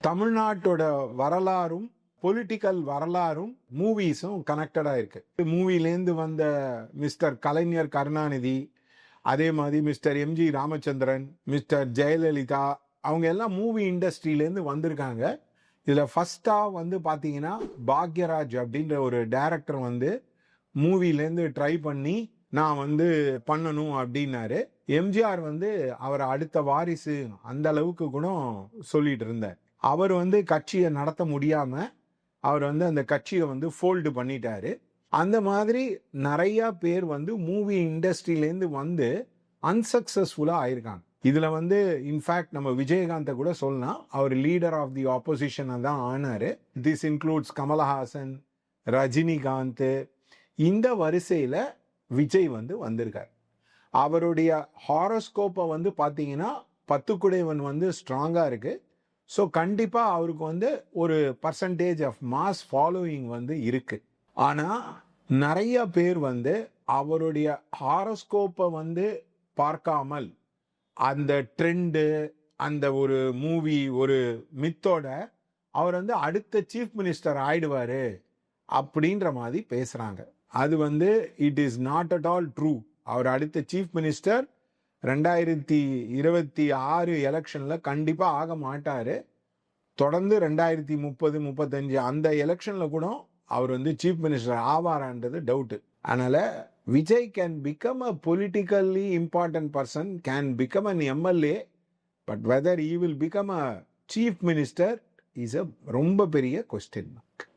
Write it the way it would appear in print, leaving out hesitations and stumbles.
தமிழ்நாட்டோட வரலாறும் பொலிட்டிக்கல் வரலாறும் மூவிஸும் கனெக்டடாக இருக்கு. மூவிலேருந்து வந்த மிஸ்டர் கலைஞர் கருணாநிதி, அதே மாதிரி mister MG Ramachandran, mister Jayalalithaa, அவங்க எல்லாம் மூவி இண்டஸ்ட்ரியிலேருந்து வந்திருக்காங்க. இதில் ஃபஸ்ட்டாக வந்து பார்த்தீங்கன்னா பாக்யராஜ் அப்படின்ற ஒரு டைரக்டர் வந்து மூவிலேருந்து ட்ரை பண்ணி நான் வந்து பண்ணணும் அப்படின்னாரு. எம்ஜிஆர் வந்து அவரை அடுத்த வாரிசு அந்த அளவுக்கு கூட சொல்லிட்டு இருந்தார். அவர் வந்து கட்சியை நடத்த முடியாம அவர் வந்து அந்த கட்சியை வந்து ஃபோல்டு பண்ணிட்டாரு. அந்த மாதிரி நிறைய பேர் வந்து மூவி இண்டஸ்ட்ரியிலேருந்து வந்து அன்சக்சஸ்ஃபுல்லாக ஆயிருக்காங்க. இதுல வந்து இன்ஃபேக்ட் நம்ம விஜயகாந்தை கூட சொல்லலாம், அவர் லீடர் ஆஃப் தி ஆப்போசிஷனை தான் ஆனாரு. This includes Kamal Haasan, Rajinikanth. இந்த வரிசையில விஜய் வந்து வந்திருக்கார். அவருடைய ஹாரோஸ்கோப்பை வந்து பார்த்தீங்கன்னா 10 குடைவன் வந்து ஸ்ட்ராங்காக இருக்கு. ஸோ கண்டிப்பாக அவருக்கு வந்து ஒரு பர்சன்டேஜ் ஆஃப் மாஸ் ஃபாலோயிங் வந்து இருக்கு. ஆனால் நிறைய பேர் வந்து அவருடைய ஹாரோஸ்கோப்பை வந்து பார்க்காமல் அந்த ட்ரெண்டு, அந்த ஒரு மூவி, ஒரு மித்தோட அவர் வந்து அடுத்த சீஃப் மினிஸ்டர் ஆயிடுவாரு அப்படின்ற மாதிரி பேசுறாங்க. அது வந்து it is not at all true. அவர் அடுத்த சீஃப் மினிஸ்டர் 2026 எலெக்ஷன்ல கண்டிப்பா ஆக மாட்டாரு. தொடர்ந்து 2030-35 அந்த எலெக்ஷன்ல கூட அவர் வந்து சீஃப் மினிஸ்டர் ஆவாரான்றது டவுட். அதனால Vijay can become a politically important person, can become an MLA, but whether he will become a chief minister is a ரொம்ப பெரிய கொஸ்டின்.